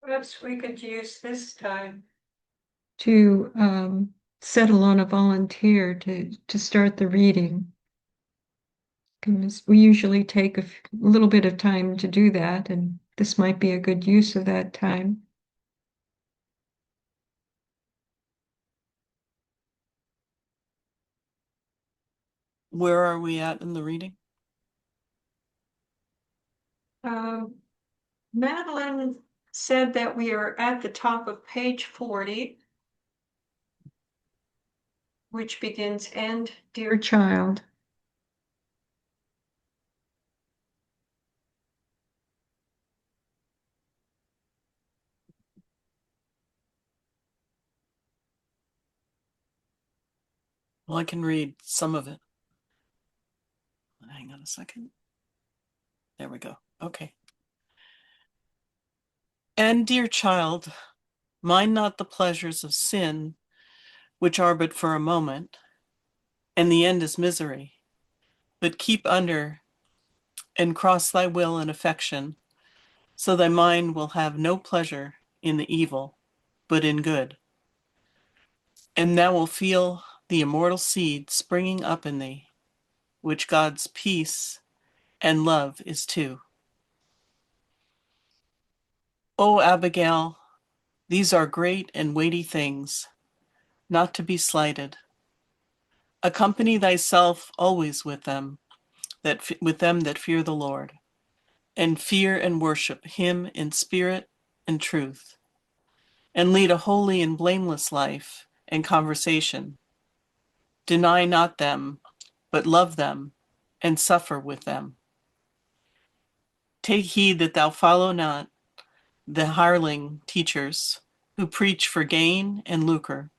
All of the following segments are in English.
Perhaps we could use this time to settle on a volunteer to start the reading. 'Cause we usually take a little bit of time to do that, and this might be a good use of that time. Where are we at in the reading? Um, Madeline said that we are at the top of page 40, which begins, "And dear child." Well, I can read some of it. Hang on a second. There we go. Okay. And dear child, mind not the pleasures of sin, which are but for a moment, and the end is misery. But keep under and cross thy will and affection, so thy mind will have no pleasure in the evil, but in good. And thou wilt feel the immortal seed springing up in thee, which God's peace and love is too. O Abigail, these are great and weighty things, not to be slighted. Accompany thyself always with them that fear the Lord, and fear and worship him in spirit and truth, and lead a holy and blameless life and conversation. Deny not them, but love them, and suffer with them. Take heed that thou follow not the hireling teachers, who preach for gain and lucre,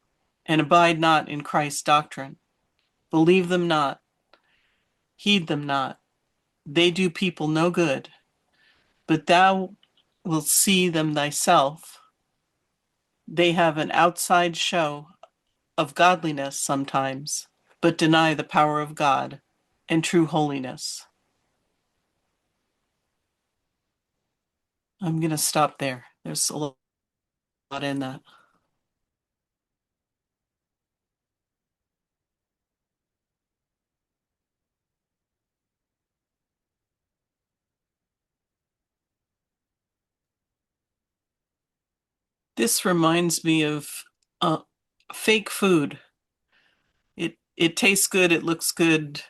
and abide not in Christ's doctrine. Believe them not, heed them not. They do people no good, but thou wilt see them thyself. They have an outside show of godliness sometimes, but deny the power of God and true holiness. I'm going to stop there. There's a lot in that. This reminds me of fake food. It tastes good, it looks good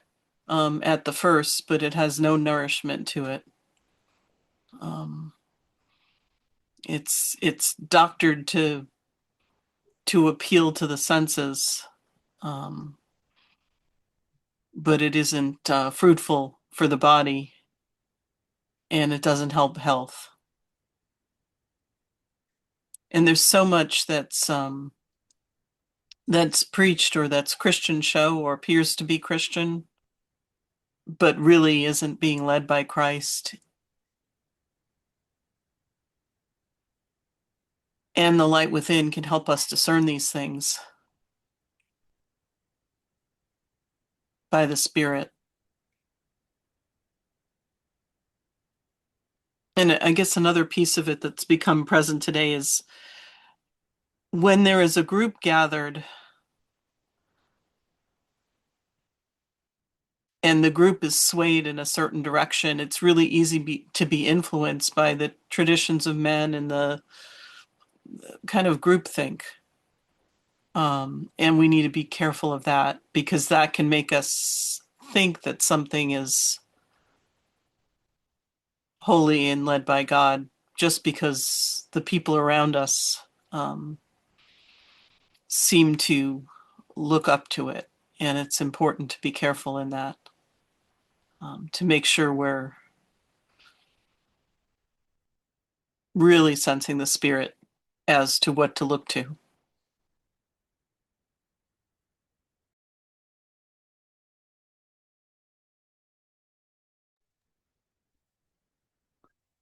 at the first, but it has no nourishment to it. Um, it's doctored to appeal to the senses, um, but it isn't fruitful for the body, and it doesn't help health. And there's so much that's preached or that's Christian show or appears to be Christian, but really isn't being led by Christ. And the light within can help us discern these things by the Spirit. And I guess another piece of it that's become present today is when there is a group gathered and the group is swayed in a certain direction, it's really easy to be influenced by the traditions of men and the kind of groupthink. And we need to be careful of that because that can make us think that something is holy and led by God just because the people around us seem to look up to it. And it's important to be careful in that, to make sure we're really sensing the Spirit as to what to look to.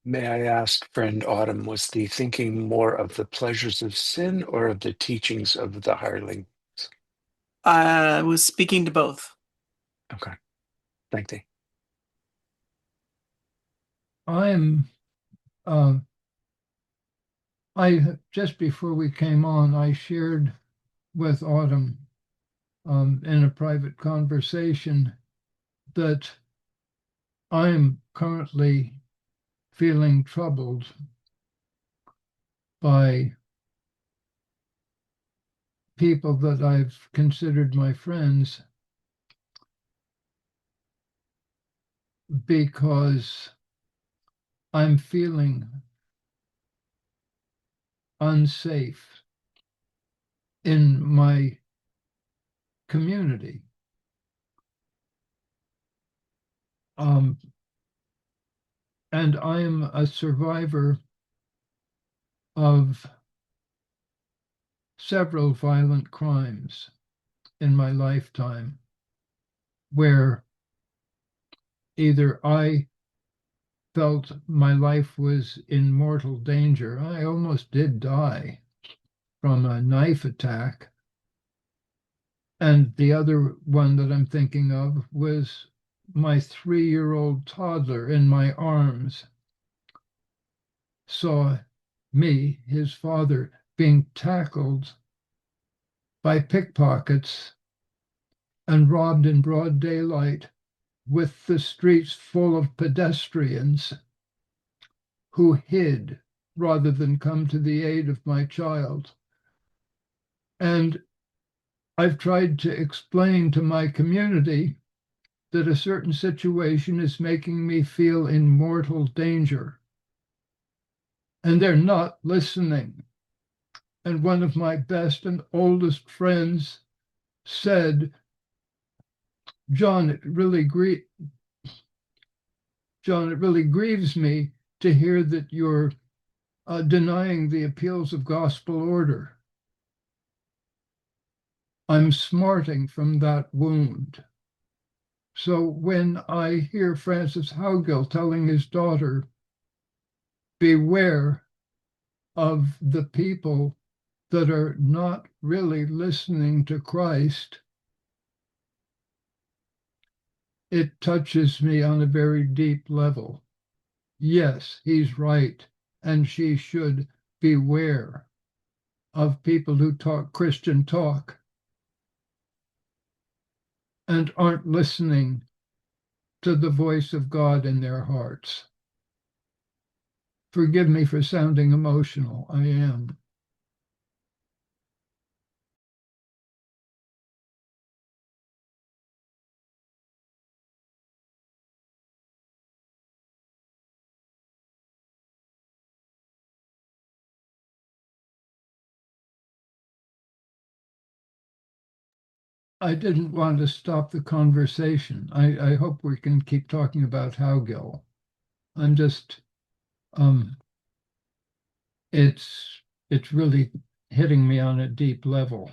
May I ask, friend Autumn, was the thinking more of the pleasures of sin or of the teachings of the hireling? I was speaking to both. Okay, thank thee. I'm um, just before we came on, I shared with Autumn in a private conversation that I'm currently feeling troubled by people that I've considered my friends because I'm feeling unsafe in my community. And I am a survivor of several violent crimes in my lifetime where either I felt my life was in mortal danger. I almost did die from a knife attack. And the other one that I'm thinking of was my 3-year-old toddler in my arms saw me, his father, being tackled by pickpockets and robbed in broad daylight with the streets full of pedestrians who hid rather than come to the aid of my child. And I've tried to explain to my community that a certain situation is making me feel in mortal danger. And they're not listening. And one of my best and oldest friends said, John, it really grieves me to hear that you're denying the appeals of gospel order. I'm smarting from that wound. So when I hear Francis Howgill telling his daughter, beware of the people that are not really listening to Christ, it touches me on a very deep level. Yes, he's right, and she should beware of people who talk Christian talk and aren't listening to the voice of God in their hearts. Forgive me for sounding emotional. I am. I didn't want to stop the conversation. I hope we can keep talking about Howgill. I'm just, it's really hitting me on a deep level.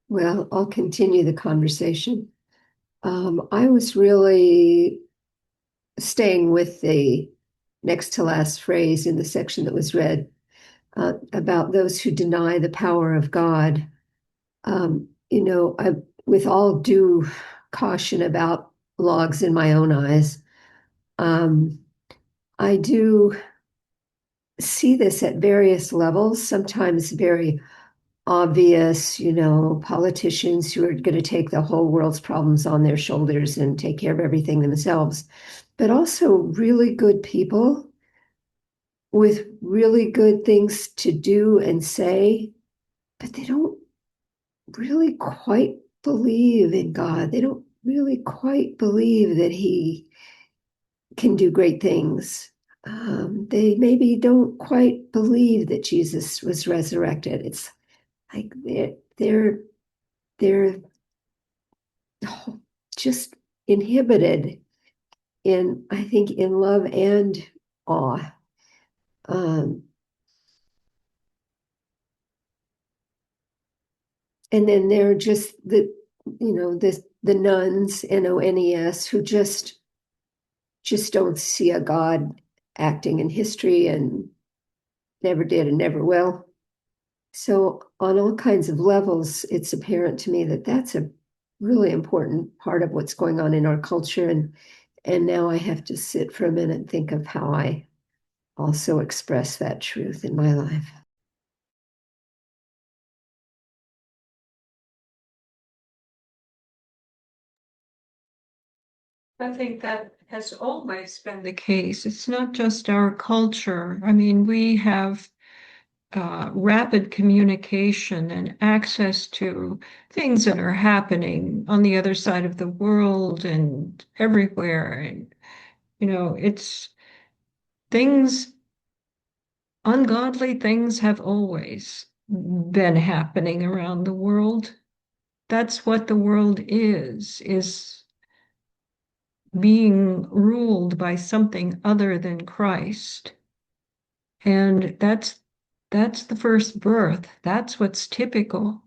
Well, I'll continue the conversation. I was really staying with the next to last phrase in the section that was read about those who deny the power of God. With all due caution about logs in my own eyes, I do see this at various levels, sometimes very obvious, politicians who are going to take the whole world's problems on their shoulders and take care of everything themselves, but also really good people with really good things to do and say, but they don't really quite believe in God. They don't really quite believe that He can do great things. They maybe don't quite believe that Jesus was resurrected. It's like they're just inhibited in, I think, in love and awe. And then they're just the nuns, NONES, who just don't see a God acting in history and never did and never will. So on all kinds of levels, it's apparent to me that that's a really important part of what's going on in our culture. And And now I have to sit for a minute and think of how I also express that truth in my life. I think that has always been the case. It's not just our culture. I mean, we have rapid communication and access to things that are happening on the other side of the world and everywhere. And, it's things, ungodly things have always been happening around the world. That's what the world is being ruled by something other than Christ. And that's the first birth. That's what's typical.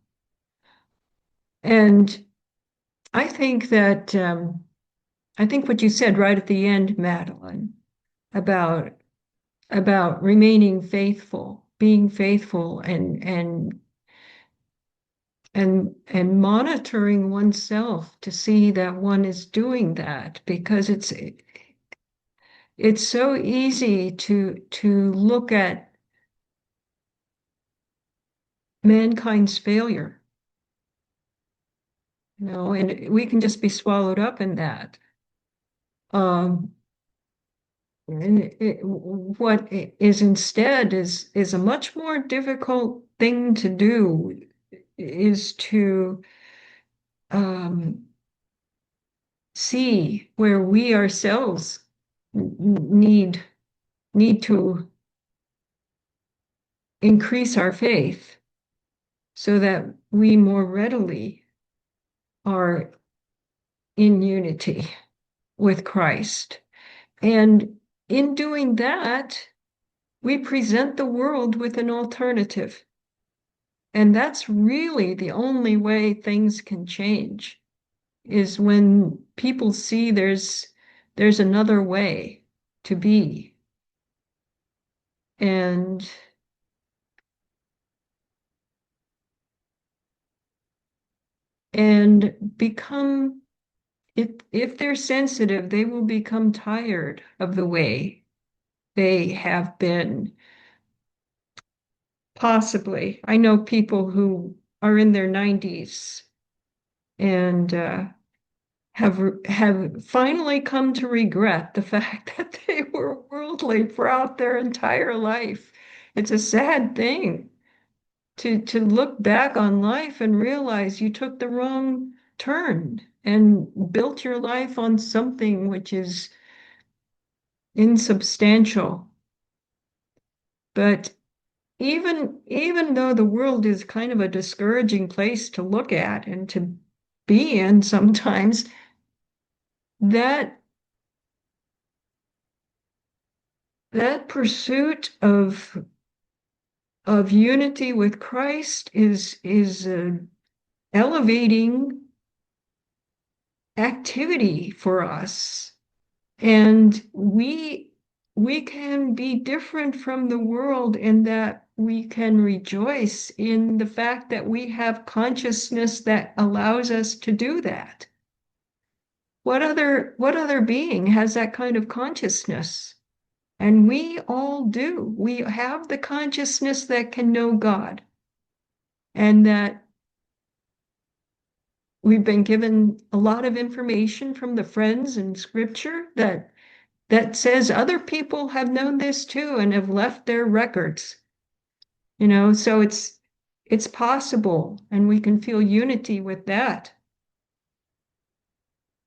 And I think that I think what you said right at the end, Madeline, about remaining faithful, being faithful, and monitoring oneself to see that one is doing that, because it's so easy to look at mankind's failure, and we can just be swallowed up in that. Um, and what is instead is a much more difficult thing to do is to um, see where we ourselves need to increase our faith so that we more readily are in unity with Christ. And in doing that, we present the world with an alternative. And that's really the only way things can change, is when people see there's another way to be. And become, if they're sensitive, they will become tired of the way they have been. Possibly. I know people who are in their 90s and have finally come to regret the fact that they were worldly throughout their entire life. It's a sad thing to look back on life and realize you took the wrong turn and built your life on something which is insubstantial. But even though the world is kind of a discouraging place to look at and to be in sometimes, that pursuit of unity with Christ is elevating activity for us. And we can be different from the world in that we can rejoice in the fact that we have consciousness that allows us to do that. What other being has that kind of consciousness? And we all do. We have the consciousness that can know God, and that we've been given a lot of information from the friends in scripture that says other people have known this too and have left their records. So it's possible, and we can feel unity with that.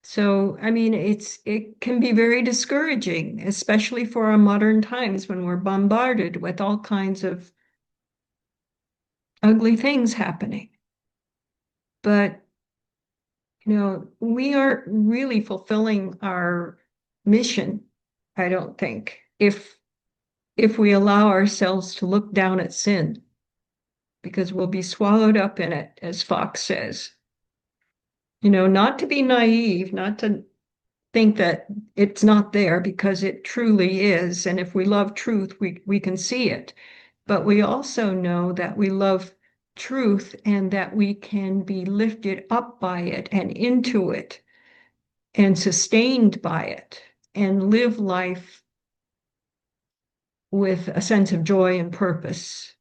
So, I mean, it can be very discouraging, especially for our modern times when we're bombarded with all kinds of ugly things happening. But, we aren't really fulfilling our mission, I don't think, if we allow ourselves to look down at sin, because we'll be swallowed up in it, as Fox says. Not to be naive, not to think that it's not there, because it truly is. And if we love truth, we can see it. But we also know that we love truth and that we can be lifted up by it and into it. and sustained by it and live life with a sense of joy and purpose.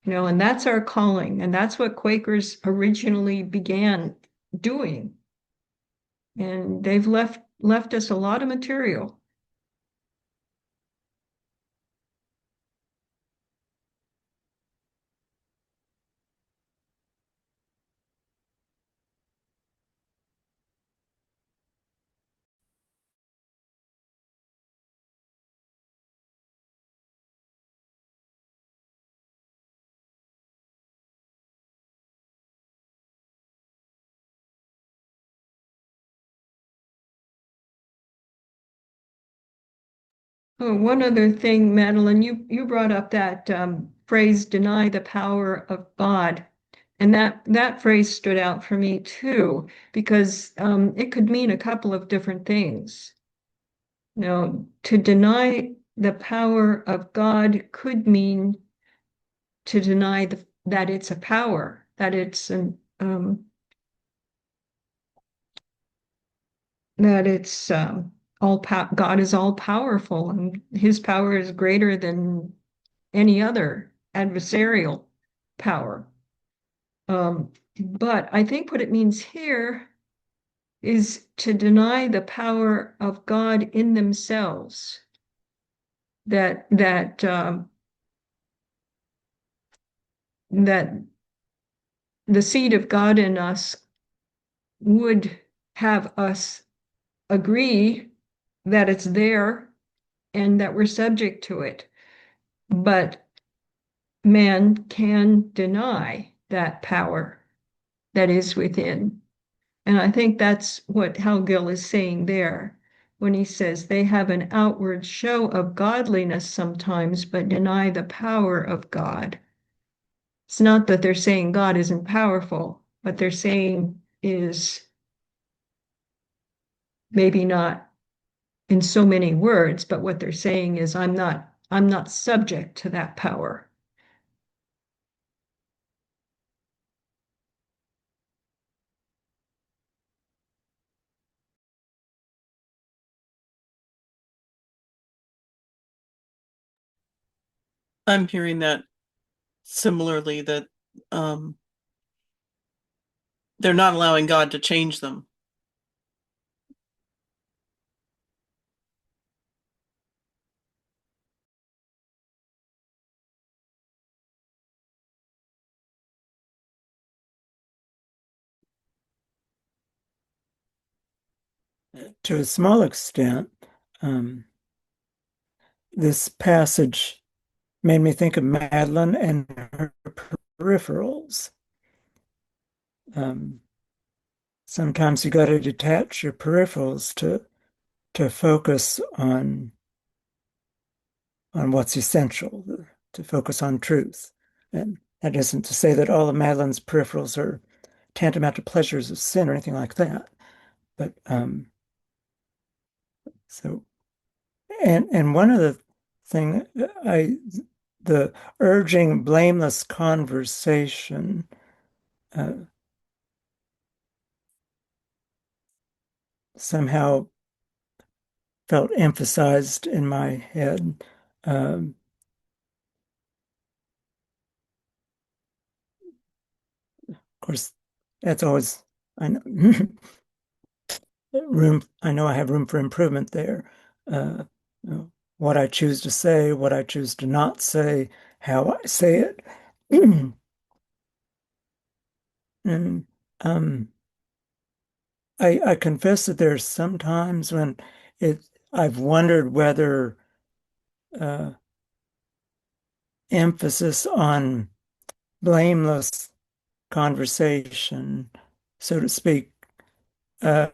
And that's our calling, and that's what Quakers originally began doing. And they've left us a lot of material. Oh, one other thing, Madeline, you brought up that phrase, deny the power of God. And that phrase stood out for me too, because it could mean a couple of different things. To deny the power of God could mean to deny that it's a power, that it's God is all powerful, and his power is greater than any other adversarial power. But I think what it means here is to deny the power of God in themselves. That the seed of God in us would have us agree that it's there and that we're subject to it. But man can deny that power that is within. And I think that's what Howgill is saying there when he says they have an outward show of godliness sometimes, but deny the power of God. It's not that they're saying God isn't powerful. What they're saying is maybe not in so many words, but what they're saying is I'm not subject to that power. I'm hearing that similarly, that they're not allowing God to change them. To a small extent, this passage made me think of Madeline and her peripherals. Sometimes you got to detach your peripherals to focus on what's essential, to focus on truth. And that isn't to say that all of Madeline's peripherals are tantamount to pleasures of sin or anything like that. But so, and one of the thing the urging blameless conversation somehow felt emphasized in my head. Of course, that's always, I know, I know I have room for improvement there. What I choose to say, what I choose to not say, how I say it. And I confess that there's some times when I've wondered whether emphasis on blameless conversation, so to speak, uh,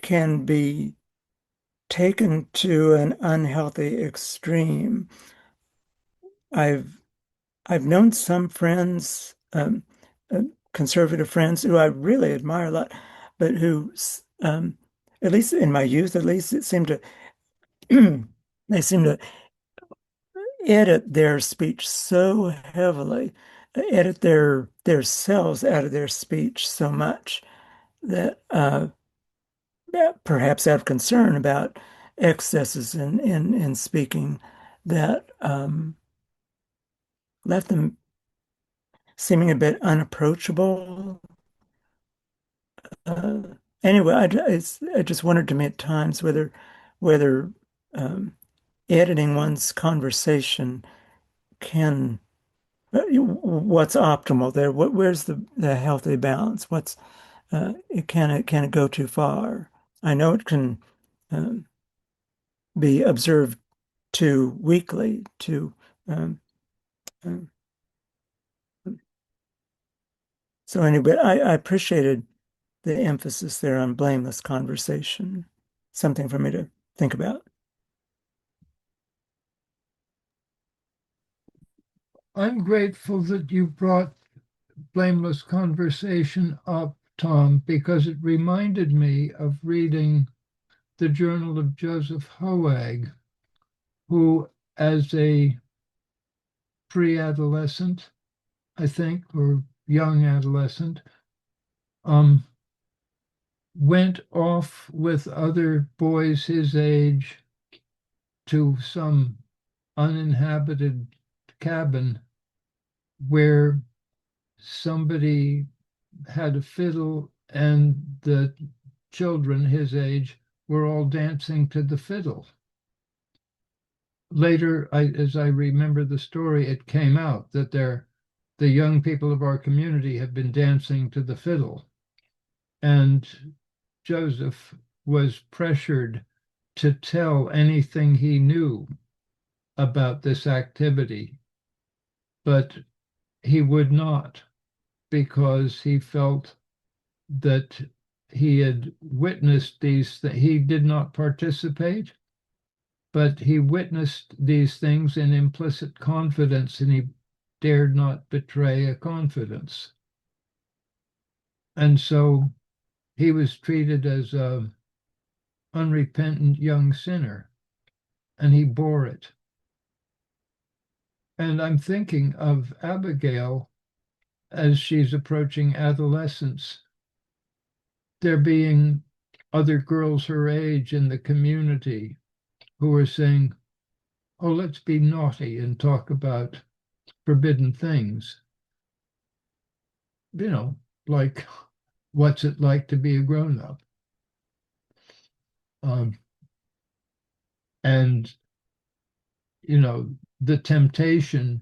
can be taken to an unhealthy extreme. I've known some friends, conservative friends who I really admire a lot, but who, at least in my youth, at least it seemed to they seem to edit their speech so heavily, edit their selves out of their speech so much that yeah, perhaps out of concern about excesses in speaking that left them seeming a bit unapproachable. Uh, anyway, I just wondered to me at times whether um, editing one's conversation can what's optimal there. Where's the healthy balance? Can it go too far? I know it can um, be observed too weakly, too um, um, so anyway, I appreciated the emphasis there on blameless conversation. Something for me to think about. I'm grateful that you brought blameless conversation up, Tom, because it reminded me of reading the journal of Joseph Hoag, who, as a pre-adolescent, I think, or young adolescent, um, went off with other boys his age to some uninhabited cabin where somebody had a fiddle and the children his age were all dancing to the fiddle. Later, as I remember the story, it came out that the young people of our community had been dancing to the fiddle. And Joseph was pressured to tell anything he knew about this activity, but he would not because he felt that he had witnessed these, that he did not participate, but he witnessed these things in implicit confidence and he dared not betray a confidence. And so he was treated as a unrepentant young sinner and he bore it. And I'm thinking of Abigail as she's approaching adolescence, there being other girls her age in the community who are saying, oh, let's be naughty and talk about forbidden things. You know, like, what's it like to be a grown up? And, you know, the temptation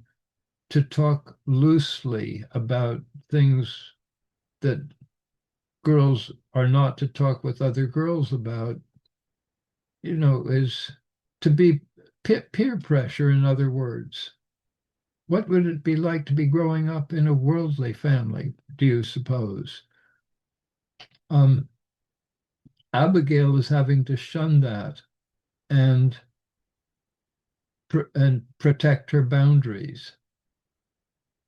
to talk loosely about things that girls are not to talk with other girls about, you know, is to be peer pressure, in other words. What would it be like to be growing up in a worldly family, do you suppose? Abigail is having to shun that and protect her boundaries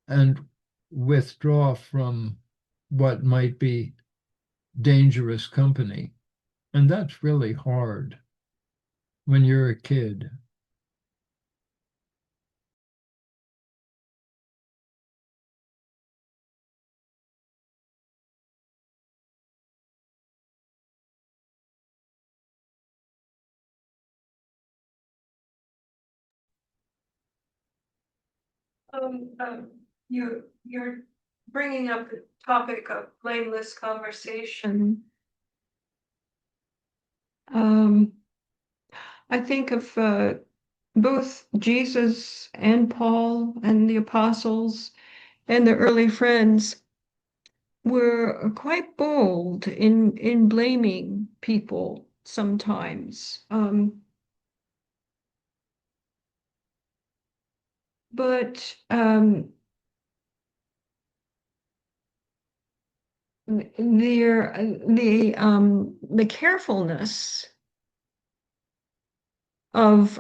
and withdraw from what might be dangerous company. And that's really hard when you're a kid. Um, um, you're bringing up the topic of blameless conversation. Um, I think of both Jesus and Paul and the apostles and the early friends were quite bold in blaming people sometimes. But the carefulness of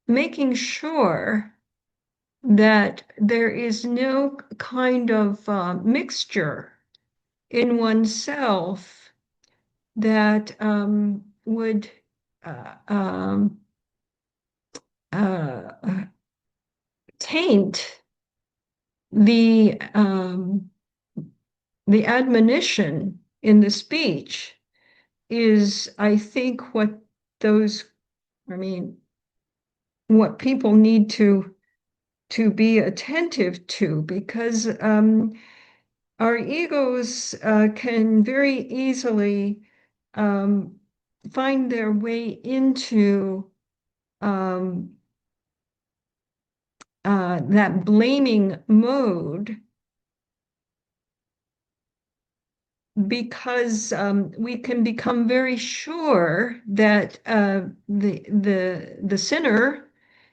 making sure that there is no kind of mixture in oneself that would uh, um, uh, taint the um, the admonition in the speech is, I think, those, I mean, what people need to be attentive to, because our egos can very easily um, find their way into um, that blaming mode, because we can become very sure that the sinner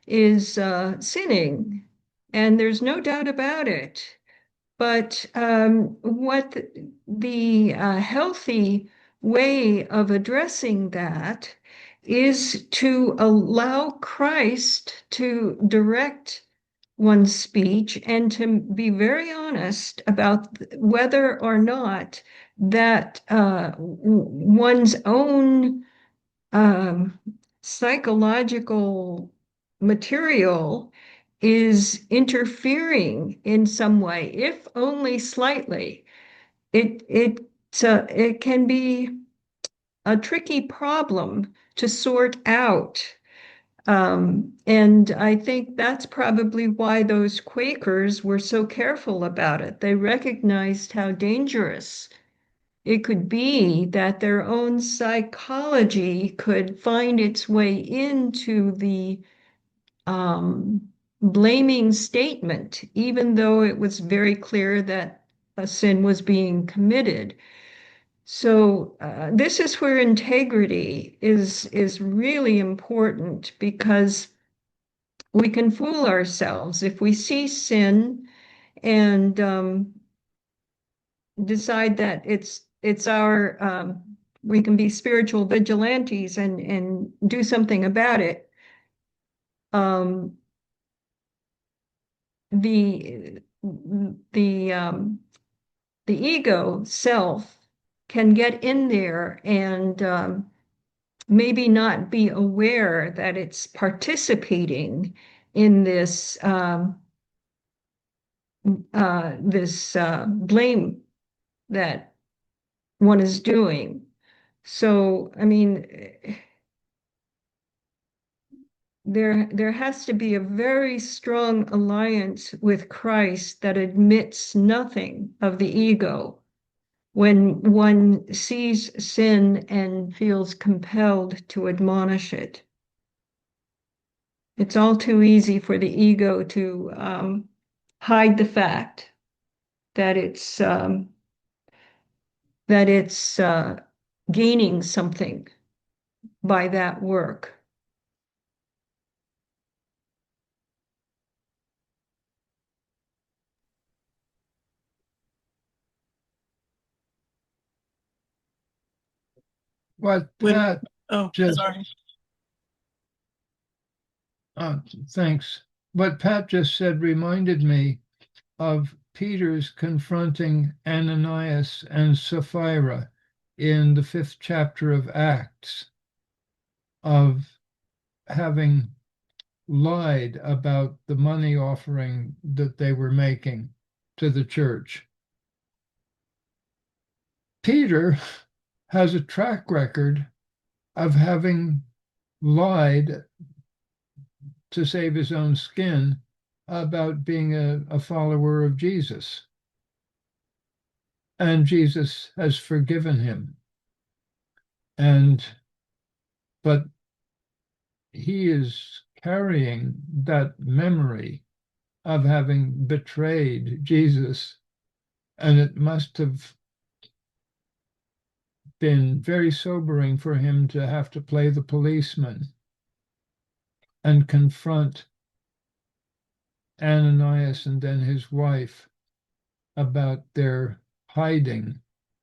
is sinning, and there's no doubt about it. But what the healthy way of addressing that is to allow Christ to direct one's speech and to be very honest about whether or not that one's own um, psychological material is interfering in some way, if only slightly. It can be a tricky problem to sort out. And I think that's probably why those Quakers were so careful about it. They recognized how dangerous it could be that their own psychology could find its way into the um, blaming statement, even though it was very clear that a sin was being committed. So this is where integrity is really important, because we can fool ourselves if we see sin and decide that it's our we can be spiritual vigilantes and do something about it. Um, the the um, the ego self can get in there and maybe not be aware that it's participating in this blame that one is doing. So, I mean, there has to be a very strong alliance with Christ that admits nothing of the ego when one sees sin and feels compelled to admonish it. It's all too easy for the ego to hide the fact that it's gaining something by that work. What When, Pat oh, just, sorry. thanks. What Pat just said reminded me of Peter's confronting Ananias and Sapphira in the 5th chapter of Acts, of having lied about the money offering that they were making to the church. Peter has a track record of having lied to save his own skin about being a follower of Jesus. And Jesus has forgiven him. But he is carrying that memory of having betrayed Jesus. And it must have been very sobering for him to have to play the policeman and confront Ananias and then his wife about their hiding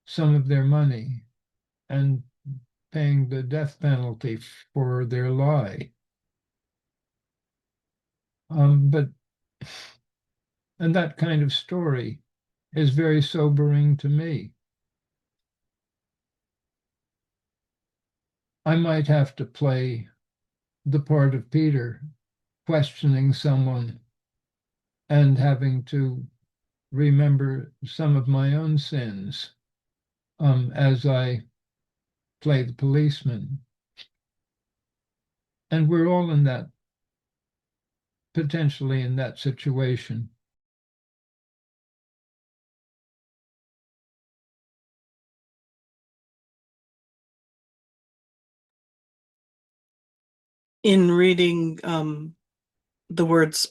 some of their money and paying the death penalty for their lie. And that kind of story is very sobering to me. I might have to play the part of Peter, questioning someone and having to remember some of my own sins as I play the policeman. And we're all in that, potentially in that situation. In reading the words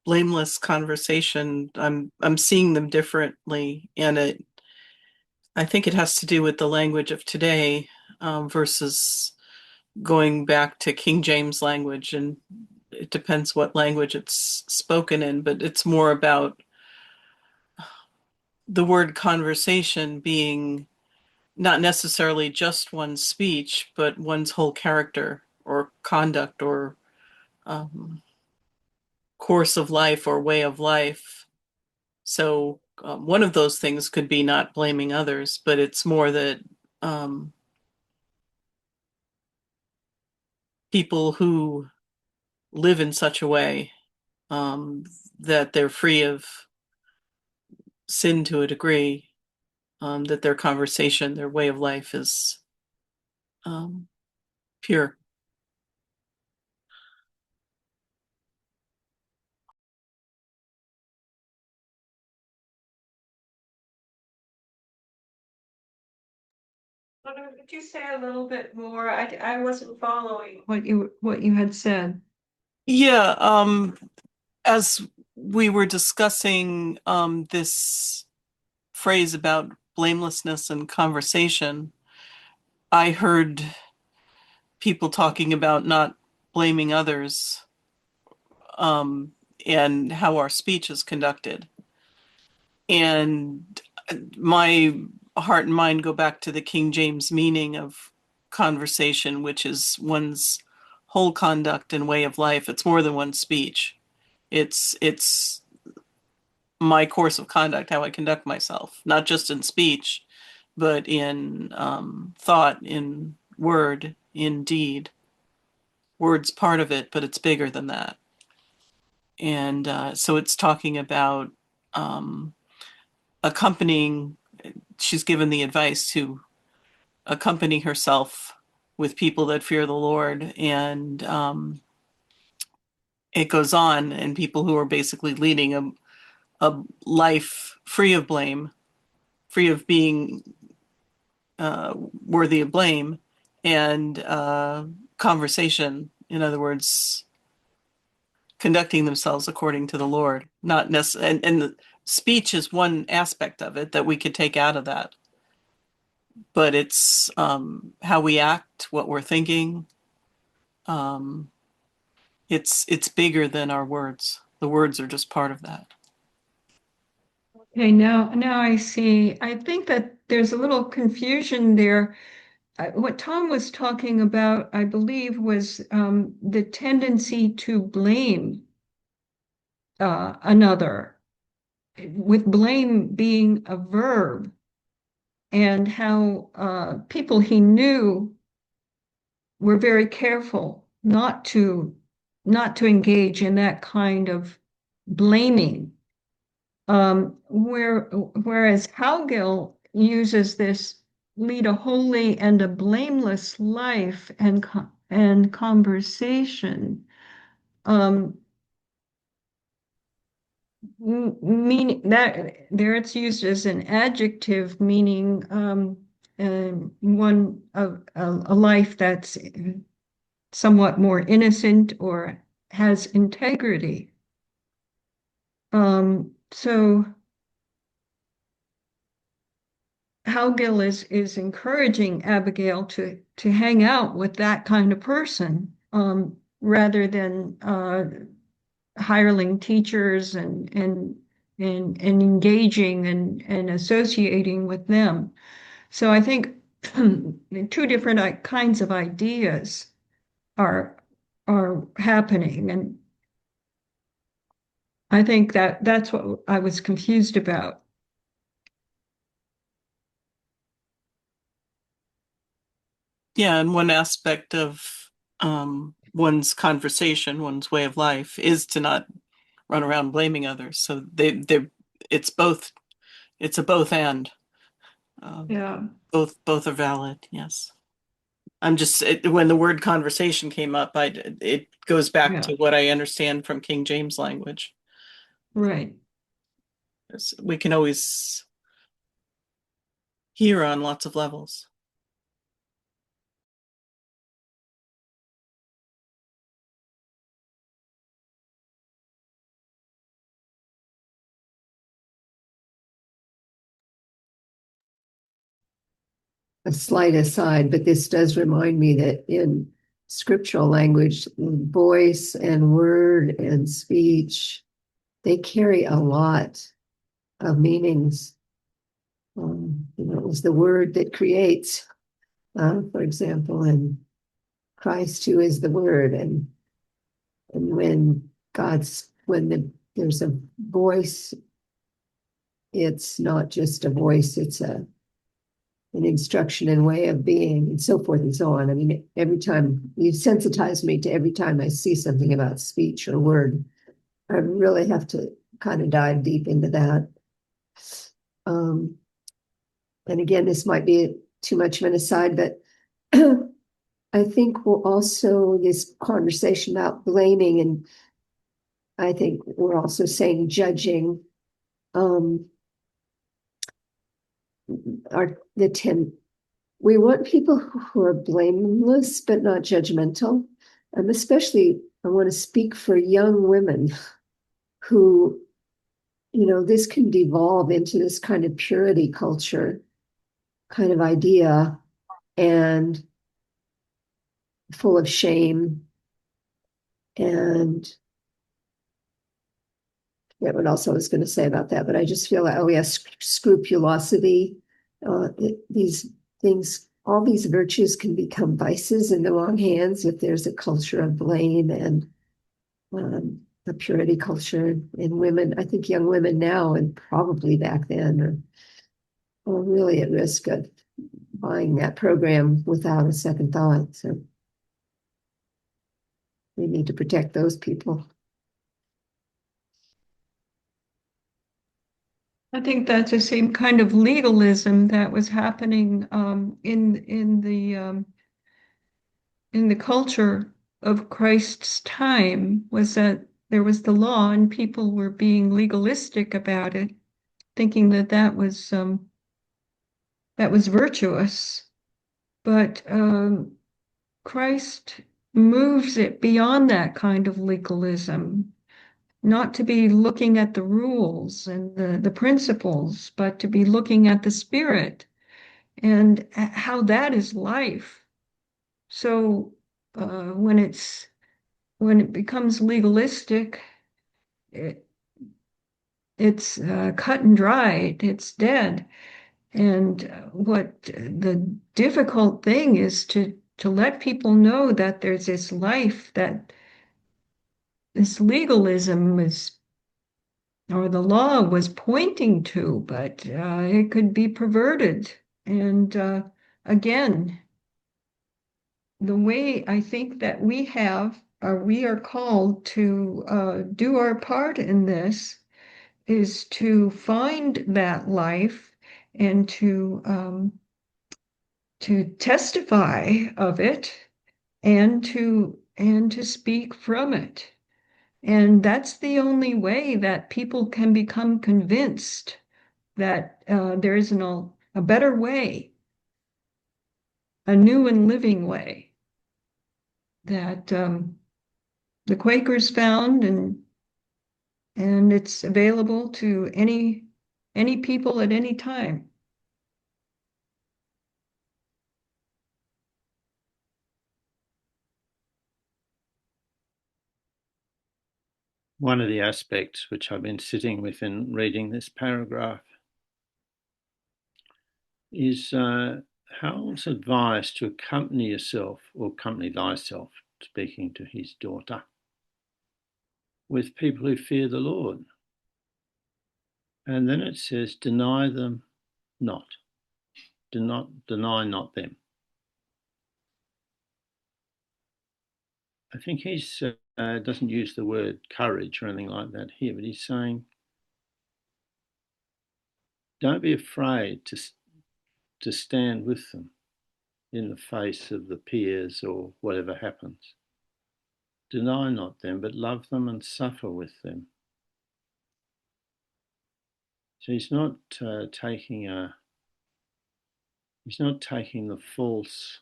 blameless conversation, I'm seeing them differently, and I think it has to do with the language of today versus going back to King James language, and it depends what language it's spoken in, but it's more about the word conversation being not necessarily just one's speech, but one's whole character or conduct or course of life or way of life. So one of those things could be not blaming others, but it's more that people who live in such a way that they're free of sin to a degree, that their conversation, their way of life is pure. Could you say a little bit more? I wasn't following what you had said. Yeah, as we were discussing this phrase about blamelessness and conversation, I heard people talking about not blaming others and how our speech is conducted. And my heart and mind go back to the King James meaning of conversation, which is one's whole conduct and way of life. It's more than one's speech. It's my course of conduct, how I conduct myself, not just in speech, but in thought, in word, in deed. Word's part of it, but it's bigger than that. And so it's talking about accompanying, she's given the advice to accompany herself with people that fear the Lord. And it goes on, and people who are basically leading a life free of blame, free of being worthy of blame, and conversation. In other words, conducting themselves according to the Lord, not necessarily. And the speech is one aspect of it that we could take out of that, but it's how we act, what we're thinking. It's bigger than our words. The words are just part of that. Okay, now I see. I think that there's a little confusion there. What Tom was talking about, I believe, was the tendency to blame another, with blame being a verb, and how people he knew were very careful not to engage in that kind of blaming. Whereas Howgill uses this lead a holy and a blameless life and conversation, meaning that there it's used as an adjective, meaning one of a life that's somewhat more innocent or has integrity. So Howgill is encouraging Abigail to hang out with that kind of person, rather than hireling teachers and engaging and associating with them. So I think two different kinds of ideas are happening, and I think that's what I was confused about. Yeah, and one aspect of one's conversation, one's way of life, is to not run around blaming others. So it's both. It's a both and. Yeah. Both are valid. Yes. I'm just when the word conversation came up, it goes back Yeah. to what I understand from King James language. Right. We can always hear on lots of levels. A slight aside, but this does remind me that in scriptural language, voice and word and speech, they carry a lot of meanings. It was the word that creates, for example, and Christ, who is the word, and when there's a voice, it's not just a voice; it's an instruction and way of being, and so forth and so on. I mean, every time you sensitize me to every time I see something about speech or word, I really have to kind of dive deep into that. And again, this might be too much of an aside, but I think we'll also, this conversation about blaming, and I think we're also saying judging, we want people who are blameless but not judgmental. Especially, I want to speak for young women who, this can devolve into this kind of purity culture kind of idea, and full of shame. And I forget what else I was going to say about that, but I just feel like, scrupulosity. These things, all these virtues can become vices in the wrong hands if there's a culture of blame and a purity culture in women. I think young women now, and probably back then, are really at risk of buying that program without a second thought. So we need to protect those people. I think that's the same kind of legalism that was happening in the culture of Christ's time, was that there was the law and people were being legalistic about it, thinking that that was virtuous. But Christ moves it beyond that kind of legalism, not to be looking at the rules and the principles, but to be looking at the spirit and how that is life. So when it becomes legalistic, it's cut and dried, it's dead. And what the difficult thing is to let people know that there's this life, that this legalism is, or the law was pointing to, but it could be perverted. And again, the way I think that we are called to do our part in this is to find that life and to testify of it and to speak from it. And that's the only way that people can become convinced that there is a better way, a new and living way that the Quakers found, and it's available to any people at any time. One of the aspects which I've been sitting with in reading this paragraph is Howell's advice to accompany yourself or accompany thyself, speaking to his daughter, with people who fear the Lord. And then it says, deny them not. Deny not them. I think he's doesn't use the word courage or anything like that here, but he's saying, don't be afraid to stand with them in the face of the peers or whatever happens. Deny not them, but love them and suffer with them. So he's not taking the false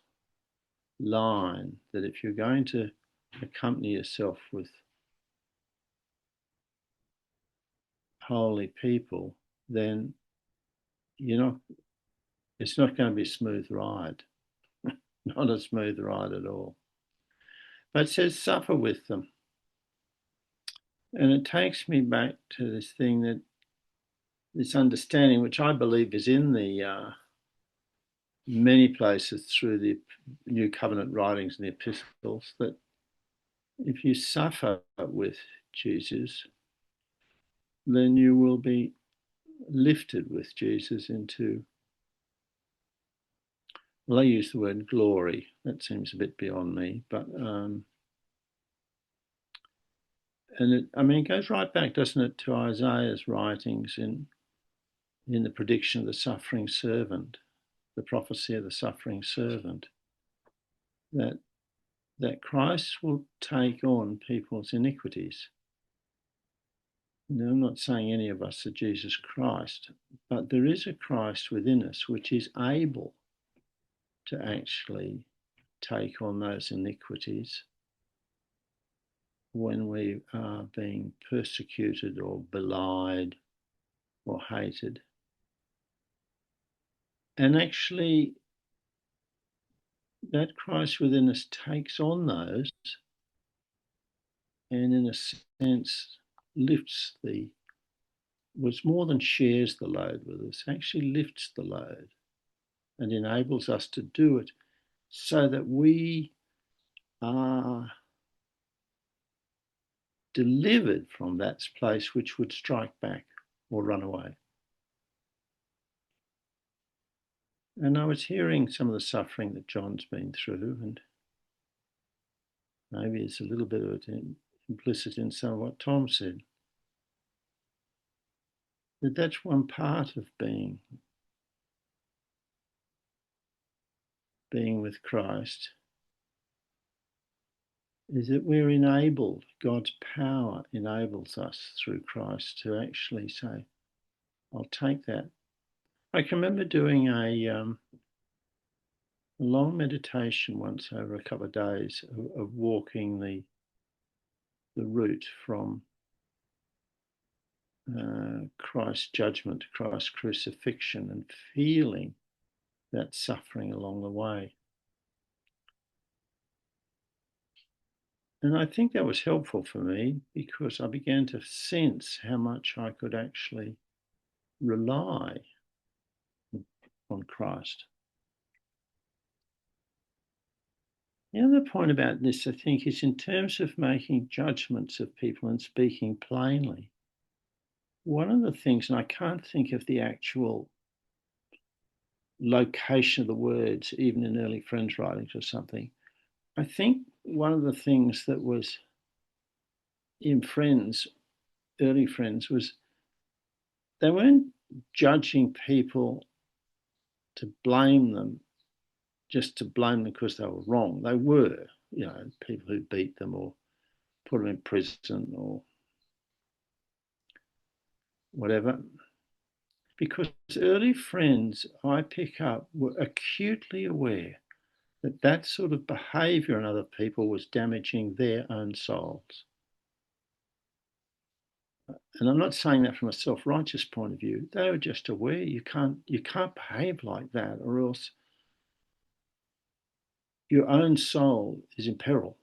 line that if you're going to accompany yourself with holy people, then it's not going to be a smooth ride. Not a smooth ride at all. But it says suffer with them. And it takes me back to this thing, this understanding, which I believe is in the many places through the New Covenant writings and the epistles, that if you suffer with Jesus, then you will be lifted with Jesus into, well, I use the word glory. That seems a bit beyond me, but it goes right back, doesn't it, to Isaiah's writings in the prediction of the suffering servant, the prophecy of the suffering servant, that Christ will take on people's iniquities. Now, I'm not saying any of us are Jesus Christ, but there is a Christ within us which is able to actually take on those iniquities when we are being persecuted or belied or hated. And actually, that Christ within us takes on those and in a sense was more than shares the load with us, actually lifts the load and enables us to do it so that we are delivered from that place which would strike back or run away. And I was hearing some of the suffering that John's been through, and maybe it's a little bit of it implicit in some of what Tom said. That's one part of being with Christ, is that we're enabled, God's power enables us through Christ to actually say, I'll take that. I can remember doing a long meditation once over a couple of days of walking the route from Christ's judgment to Christ's crucifixion and feeling that suffering along the way. And I think that was helpful for me because I began to sense how much I could actually rely on Christ. The other point about this, I think, is in terms of making judgments of people and speaking plainly. One of the things, and I can't think of the actual location of the words, even in early Friends writings or something, I think one of the things that was in early Friends, was they weren't judging people to blame them, just to blame them because they were wrong. They were, people who beat them or put them in prison or whatever. Because early Friends, I pick up, were acutely aware that sort of behaviour in other people was damaging their own souls. And I'm not saying that from a self-righteous point of view. They were just aware you can't behave like that, or else your own soul is in peril.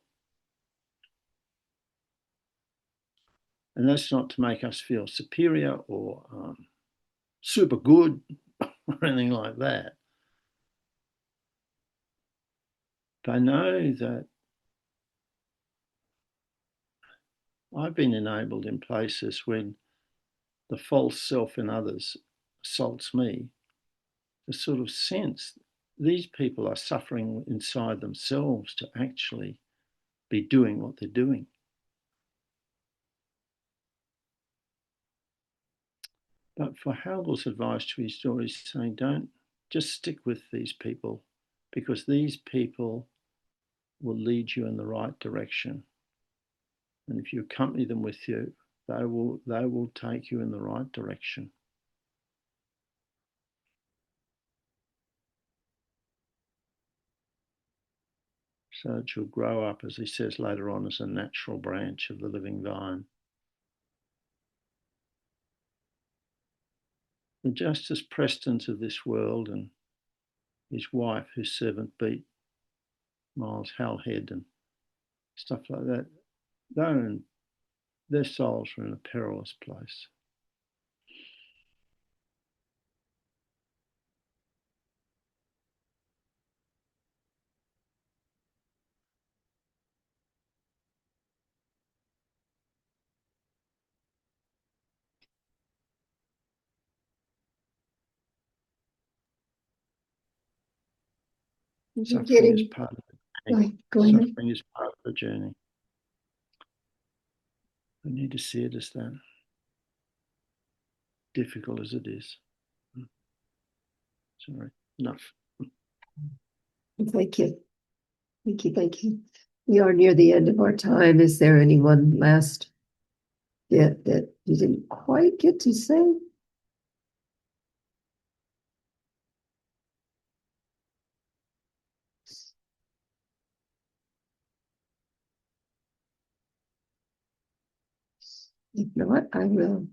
And that's not to make us feel superior or super good or anything like that. But I know that I've been enabled in places when the false self in others assaults me to sort of sense these people are suffering inside themselves to actually be doing what they're doing. But for Howgill's advice to his daughter, he's saying, don't just stick with these people, because these people will lead you in the right direction. And if you accompany them with you, they will take you in the right direction. So that you'll grow up, as he says later on, as a natural branch of the living vine. The Justice Prestons of this world and his wife, whose servant beat Miles Halhead and stuff like that, their souls are in a perilous place. Suffering is part of the journey. Suffering is part of the journey. We need to see it as that, difficult as it is. Sorry, enough. Thank you. Thank you. Thank you. We are near the end of our time. Is there any one last bit that you didn't quite get to say? If not, I will.